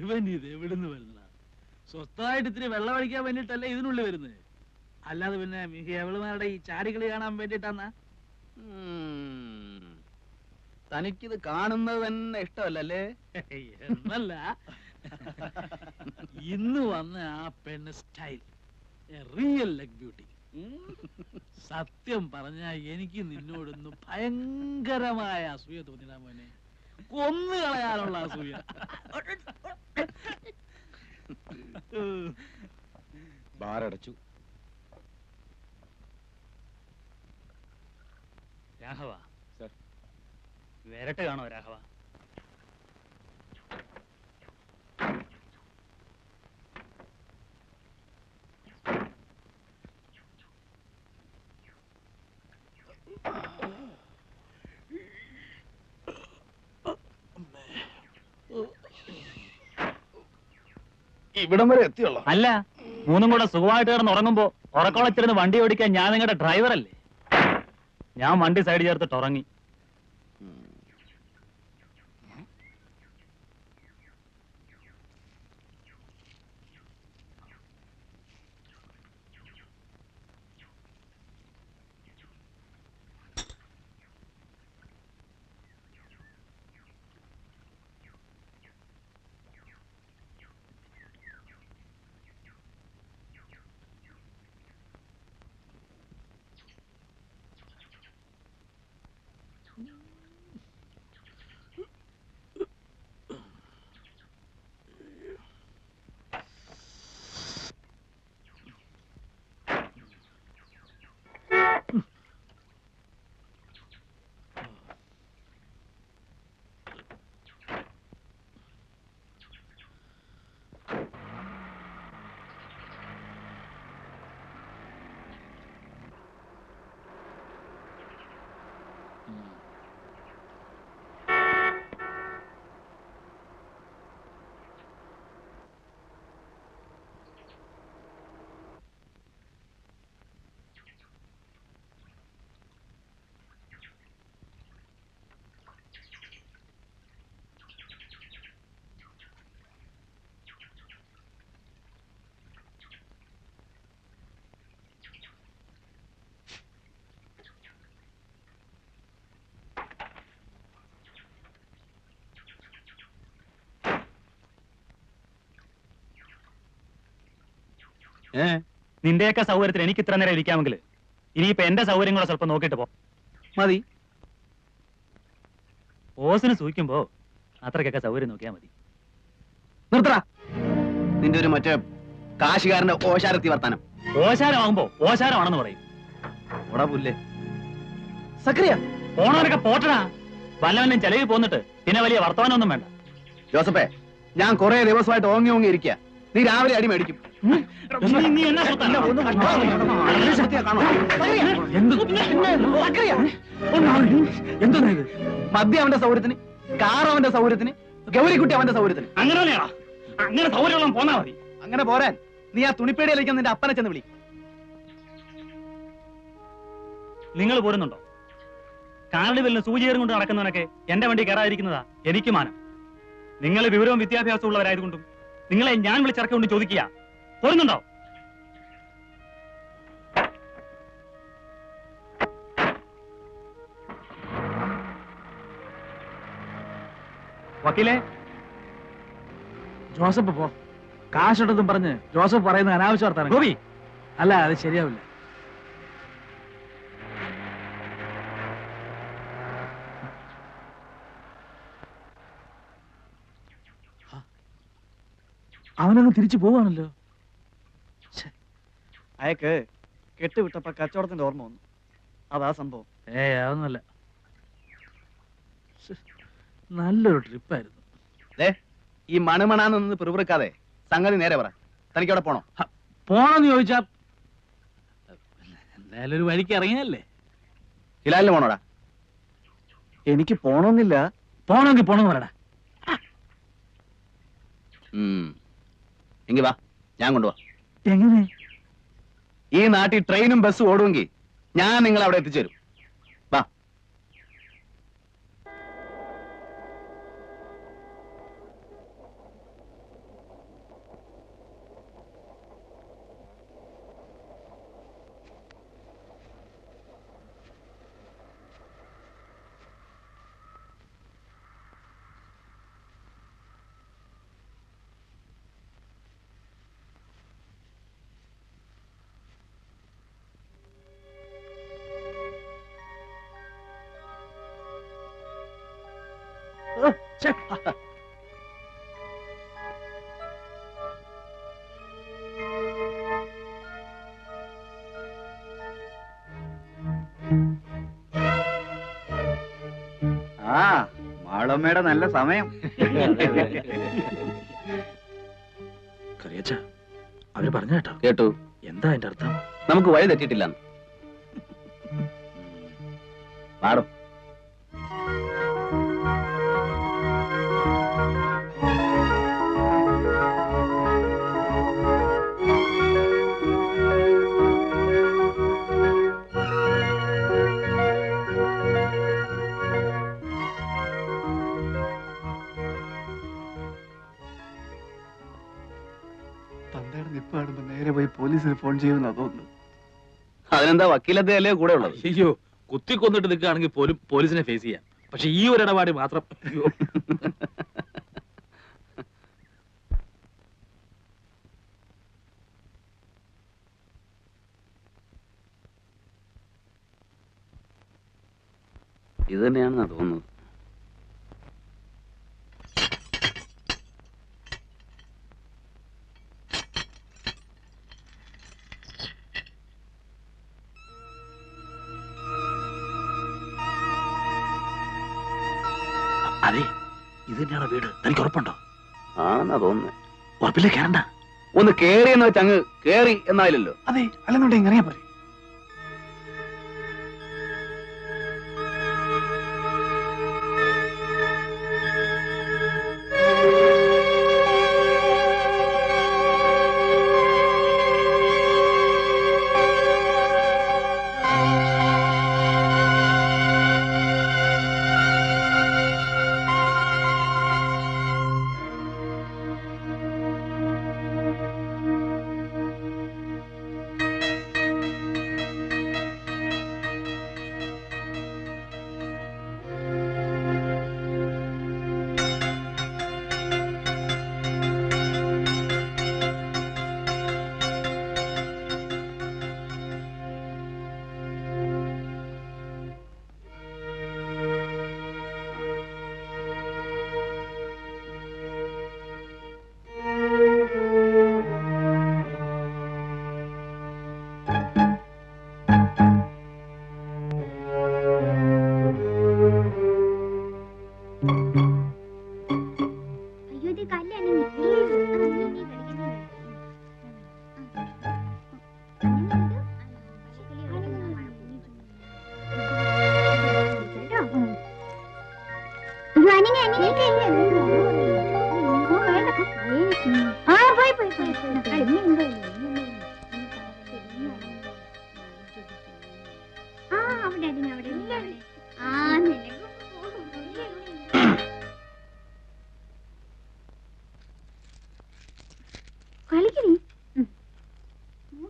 ഇവൻ ഇത് എവിടുന്ന് വരുന്നതാ? സ്വസ്ഥമായിട്ട് ഇത്തിരി വെള്ളം അടിക്കാൻ വേണ്ടിട്ടല്ലേ ഇതിനുള്ളിൽ വരുന്നത്, അല്ലാതെ പിന്നെ എവളുമാരുടെ ഈ ചാടികളി കാണാൻ വേണ്ടിട്ടാന്നാ? തനിക്കിത് കാണുന്നത് തന്നെ ഇഷ്ടമല്ലേ? എന്നല്ല, ഇന്ന് വന്ന ആ പെണ്ണ് സ്റ്റൈൽ റിയൽ ലെഗ് ബ്യൂട്ടി. സത്യം പറഞ്ഞ എനിക്ക് നിന്നോടൊന്ന് ഭയങ്കരമായ അസൂയ തോന്നിടാ മോനെ, കൊന്നു കളയാനുള്ള അസൂയ. ബാറടച്ചു. രാഘവ സർ, വരട്ടെ കാണോ രാഘവ? ഇവിടം വരെ എത്തിയുള്ളൂ. അല്ല, മൂന്നും കൂടെ സുഖമായിട്ട് കിടന്ന് ഉറങ്ങുമ്പോ ഉറക്കോളച്ചിരുന്ന് വണ്ടി ഓടിക്കാൻ ഞാൻ നിങ്ങളുടെ ഡ്രൈവറല്ലേ? ഞാൻ വണ്ടി സൈഡ് ചേർത്തിട്ട് ഉറങ്ങി. നിന്റെയൊക്കെ സൗകര്യത്തിന് എനിക്ക് ഇത്ര നേരം ഇരിക്കാമെങ്കിൽ ഇനിയിപ്പോ എന്റെ സൗകര്യം കൂടെ സ്വല്പം നോക്കിട്ട് പോ. മതി. ഓസിന് സൂഹിക്കുമ്പോ അത്രക്കൊക്കെ സൗകര്യം നോക്കിയാ മതി. നിർത്തറ നിന്റെ ഒരു മറ്റേ കാശുകാരന്റെ ഓശാരത്തി വർത്താനം. ഓശാരമാകുമ്പോ ഓശാരമാണെന്ന് പറയും. ഓടാ പുല്ലേ സക്രിയ. പോണവരൊക്കെ പോട്ടടാ. വല്ലവനും ചെലവിൽ പോന്നിട്ട് പിന്നെ വലിയ വർത്തമാനമൊന്നും വേണ്ട. ജോസഫേ, ഞാൻ കുറെ ദിവസമായിട്ട് ഓങ്ങി ഓങ്ങി ഇരിക്കുക. നീ രാവിലെ അടി മേടിക്കും. മദ്യം അവന്റെ സൗകര്യത്തിന്, കാർ അവന്റെ സൗകര്യത്തിന്, ഗൗരിക്കുട്ടി അവന്റെ സൗകര്യത്തിന്. അങ്ങനെ സൗകര്യം പോന്നാ മതി. അങ്ങനെ പോരാൻ നീ ആ തുണിപ്പേടിയിലേക്ക് നിന്റെ അപ്പനെ ചെന്ന് വിളി. നിങ്ങൾ പോരുന്നുണ്ടോ? കാർണിവലിന് സൂചിയേറും കൊണ്ട് നടക്കുന്നവനൊക്കെ എന്റെ വണ്ടി കയറാതിരിക്കുന്നതാ എനിക്ക് മാനം. നിങ്ങൾ വിവരവും വിദ്യാഭ്യാസവും ഉള്ളവരായതുകൊണ്ടും നിങ്ങളെ ഞാൻ വിളിച്ചിറക്കൊണ്ട് ചോദിക്കുക, പോരുന്നുണ്ടോ? വക്കീലെ, ജോസഫ് പോ. കാശുണ്ടെന്നും പറഞ്ഞ് ജോസഫ് പറയുന്ന അനാവശ്യ വർത്താനം. ഗോപി, അല്ല, അത് ശരിയാവില്ല. അവനങ്ങ് തിരിച്ചു പോവാണല്ലോ. അയക്ക് കെട്ടുവിട്ടപ്പോ കച്ചവടത്തിന്റെ ഓർമ്മ വന്നു. അതാ സംഭവം. അതൊന്നുമല്ല. നല്ലൊരു ട്രിപ്പായിരുന്നു. ഈ മണമണാന്ന് പിറുപിറുക്കാതെ സംഗതി നേരെ പറ. തനിക്ക് അവിടെ പോണോ? പോണോന്ന് ചോദിച്ചാ എന്തായാലും ഒരു വഴിക്ക് ഇറങ്ങിയല്ലേ. ഹിലാലിന് പോണോടാ? എനിക്ക് പോണോന്നില്ല. പോണമെങ്കിൽ പോണെന്ന് പറയടാ. എങ്കി വാ, ഞാൻ കൊണ്ടുപോവാ. എങ്ങനെ? ഈ നാട്ടിൽ ട്രെയിനും ബസ്സും ഓടുമെങ്കിൽ ഞാൻ നിങ്ങളെ അവിടെ എത്തിച്ചേരും. വാ. ഛെ, ആ മാളമ്മയുടെ നല്ല സമയം. കറിയച്ച അവര് പറഞ്ഞ കേട്ടോ? കേട്ടു. എന്താ അതിന്റെ അർത്ഥം? നമുക്ക് വഴി തെറ്റിട്ടില്ല. പാടും. തന്തയുടെ നിപ്പ് കാണുമ്പോ നേരെ പോയി പോലീസിന് ഫോൺ ചെയ്യുമെന്നാ തോന്നുന്നു. അതിനെന്താ വക്കീലതയല്ലേ കൂടെ ഉള്ളത്? അയ്യോ, കുത്തിക്കൊന്നിട്ട് നിൽക്കുകയാണെങ്കിൽ പോലും പോലീസിനെ ഫേസ് ചെയ്യാം. പക്ഷെ ഈ ഒരു ഇടപാട് മാത്രം അയ്യോ. ഇത് തന്നെയാണെന്നാ തോന്നുന്നത്. അതെ, ഇത് തന്നെയാണോ വീട്? തനിക്ക് ഉറപ്പുണ്ടോ? ആന്നാ തോന്നുന്നത്. ഉറപ്പില്ല, കേറണ്ട. ഒന്ന് കേറി എന്ന് വെച്ച് അങ്ങ് കേറി എന്നായില്ലല്ലോ. അതെ, അല്ലെന്നുണ്ടെങ്കിൽ ഇറങ്ങിയാ പോരെ.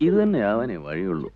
ഇത് തന്നെ ആവാനേ വഴിയുള്ളൂ.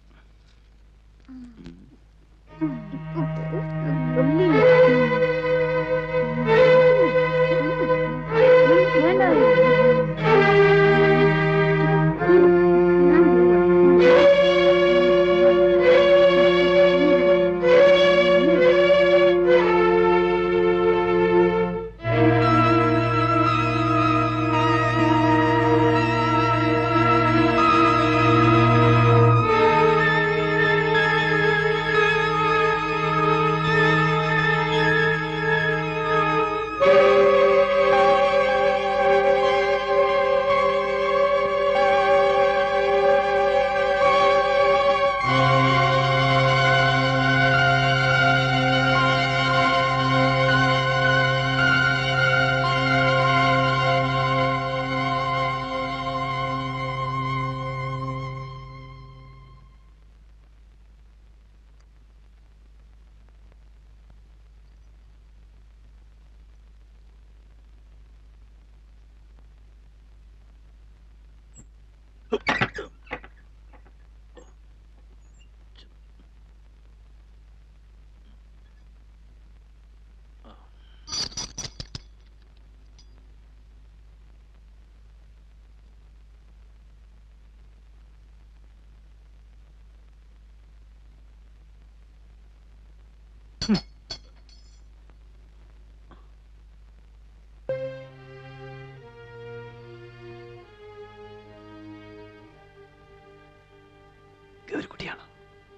ഗൗരിക്കുട്ടിയാണ്.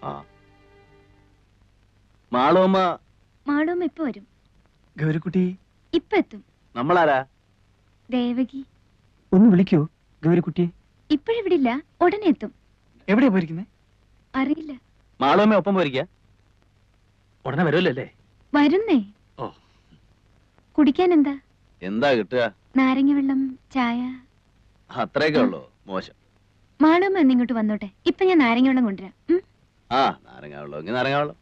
ആ മാളുമ്മ മാളുമ്മ ഇപ്പൊ വരും. ഗൗരിക്കുട്ടി ഇപ്പൊ എത്തും. നമ്മളാരാ? ദേവകി. ഒന്ന് വിളിക്കോ ഗൗരിക്കുട്ടിയെ? ഇപ്പോഴിവിടെ ഇല്ല, ഉടനെ എത്തും. എവിടെയാ പോയിരിക്കുന്നേ? അറിയില്ല. മാളുമ്മ ഒപ്പം പോയിരിക്ക? ഉടനെ വരുമല്ലേ? വരുന്നേ. ഓ. കുടിക്കാൻ എന്താ? എന്താ കിട്ടുക? നാരങ്ങ വെള്ളം, ചായ. അത്രയൊക്കെ ഉള്ളൂ. മോശം. മാളുമ്മ ഒന്ന് ഇങ്ങോട്ട് വന്നോട്ടെ. ഇപ്പൊ ഞാൻ നാരങ്ങ വെള്ളം കൊണ്ടുവരാം. ആ നാരങ്ങ വെള്ളം എങ്കിൽ നാരങ്ങ വെള്ളം.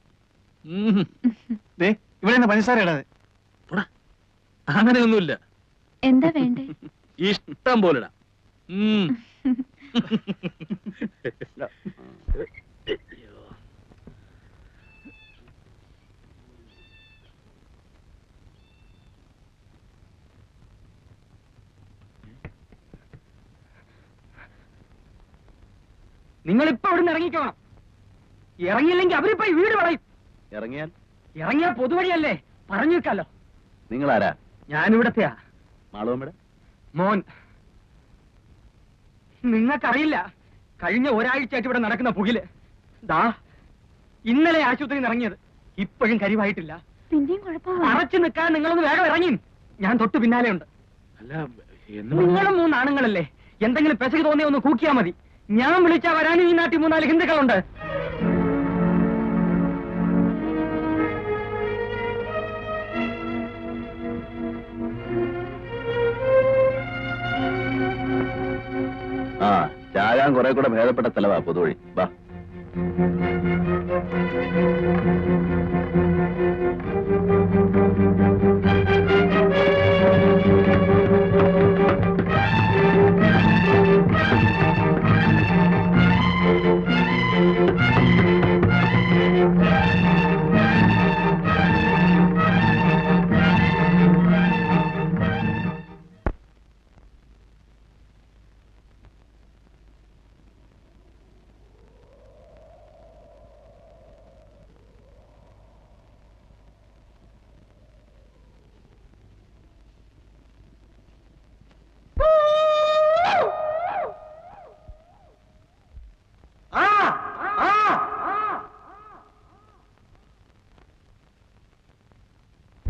ദേ ഇവിടെ പഞ്ചസാര ഇടാതെ. അങ്ങനെയൊന്നുമില്ല. എന്താ വേണ്ടേ? ഇഷ്ടം പോലെ ഇടാം. നിങ്ങളിപ്പോ അവിടെ നിന്ന് ഇറങ്ങിക്കോണം. ഇറങ്ങിയില്ലെങ്കിൽ അവരിപ്പോ ഈ വീട് വളയും. ഇറങ്ങിയാൽ? ഇറങ്ങിയാൽ പൊതുവഴിയല്ലേ, പറഞ്ഞു വെക്കാലോ. നിങ്ങളാരാ? ഞാനിവിടത്തെയാ. മാളുമ്മയുടെ മോൻ. നിങ്ങൾക്കറിയില്ല, കഴിഞ്ഞ ഒരാഴ്ചയായിട്ട് ഇവിടെ നടക്കുന്ന പുകില്. ദാ ഇന്നലെ ആശുപത്രിയിൽ നിന്ന് ഇറങ്ങിയത്, ഇപ്പോഴും കരിവായിട്ടില്ല. പിന്നെയും കുഴപ്പമില്ല. അറച്ചു നിൽക്കാൻ നിങ്ങളൊന്ന് വേഗം ഇറങ്ങി. ഞാൻ തൊട്ട് പിന്നാലെ ഉണ്ട്. അല്ല, നിങ്ങളും 3 ആണുങ്ങളല്ലേ, എന്തെങ്കിലും പെശക് തോന്നിയ ഒന്ന് കൂക്കിയാ മതി. ഞാൻ വിളിച്ചാ വരാനും ഈ നാട്ടിൽ 3-4 ഹിന്ദുക്കളുണ്ട്. ആ ചാകാൻ കുറെ കൂടെ ഭേദപ്പെട്ട സ്ഥലവാ പൊതുവഴി. വാ.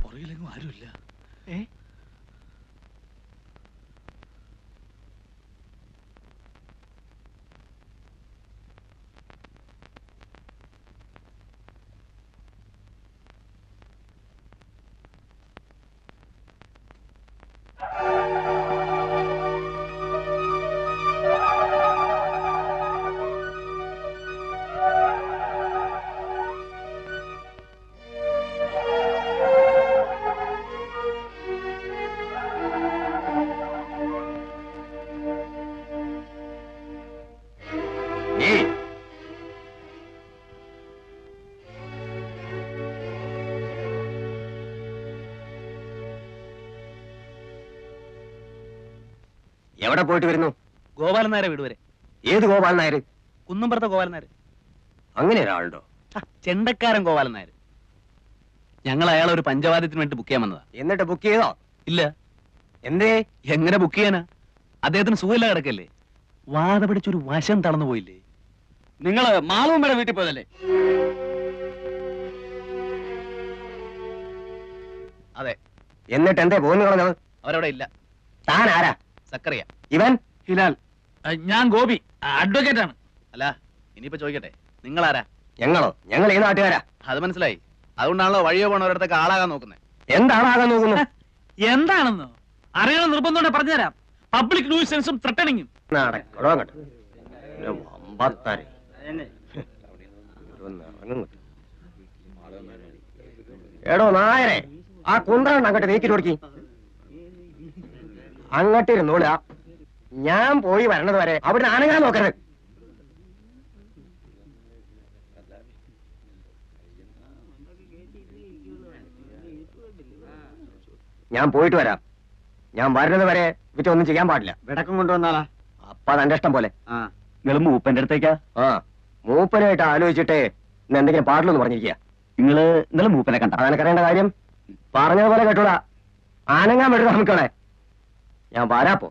പുറകിലെങ്ങും ആരുമില്ല. എവിടെ പോയിട്ട് വരുന്നു? ഗോപാലൻ നായരെ വീട് വരെ. ഏത് ഗോപാലൻ നായർ? കുന്നമ്പുറത്തെ ഗോപാലൻ നായർ. അങ്ങനെ ഒരാളുണ്ടോ? ചെണ്ടക്കാരൻ ഗോപാലൻ നായർ. ഞങ്ങൾ അയാളെ ഒരു പഞ്ചവാദ്യത്തിന് വേണ്ടി ബുക്ക് ചെയ്യാൻ വന്നതാ. എന്നിട്ട് ബുക്ക് ചെയ്തോ? ഇല്ല. എന്തേ? എങ്ങനെ ബുക്ക് ചെയ്യാനാ? അദ്ദേഹത്തിന് സുഖമില്ല കിടക്കല്ലേ. വാത പിടിച്ചൊരു വശം തളർന്നു പോയില്ലേ. നിങ്ങള് മാളുമ്മയുടെ വീട്ടിൽ പോയതല്ലേ? അതെ. എന്നിട്ട് എന്തേ പോന്നു കളഞ്ഞത്? അവരവിടെ ഇല്ല. താൻ ആരാ? സക്കറിയ. ഇവൻ ഹിലാൽ. ഞാൻ ഗോപി, അഡ്വക്കേറ്റ് ആണ്. അല്ല, ഇനിയിപ്പോ ചോദിക്കട്ടെ, നിങ്ങളാരാ? ഞങ്ങളോ? ഞങ്ങൾ ഈ നാട്ടുകാരാ. അത് മനസ്സിലായി. അതുകൊണ്ടാണല്ലോ വഴിയോ പോണവരടുത്തൊക്കെ ആളാകാൻ നോക്കുന്നത്. എന്താണാകാൻ നോക്കുന്നത്? എന്താണെന്നോ അറിയണം നിർബന്ധം പറഞ്ഞുതരാം. പബ്ലിക് ന്യൂസൻസും ത്രട്ടണിങ്ങും. നടക്കടോ അങ്ങോട്ട്. വമ്പത്താരെ. എടോ നായരെ, ആ കുന്ത്രണ്ട് അങ്ങോട്ട് നീക്കിട്ട് കൊടുക്കി. അങ്ങോട്ടിരുന്നോളാ. ഞാൻ പോയി വരണത് വരെ അവിടെ അനങ്ങാൻ നോക്കരുത്. ഞാൻ പോയിട്ട് വരാം. ഞാൻ വരുന്നത് വരെ ഇവറ്റൊന്നും ചെയ്യാൻ പാടില്ല. വിടക്കം കൊണ്ടുവന്നാളാ. അപ്പ അതെന്റെ ഇഷ്ടം പോലെ. നിങ്ങൾ മൂപ്പന്റെ അടുത്തേക്കാ? ആ, മൂപ്പനായിട്ട് ആലോചിച്ചിട്ട് ഇന്ന് എന്തെങ്കിലും പാടില്ലെന്ന് പറഞ്ഞിരിക്കുക. നിങ്ങള് ഇന്നലെ മൂപ്പനെ കണ്ട? അതെനിക്കറിയേണ്ട കാര്യം. പറഞ്ഞതുപോലെ കേട്ടൂടാ. ആനങ്ങാൻ വിടരുത് നമുക്കളെ. ഞാൻ വരാപ്പോ.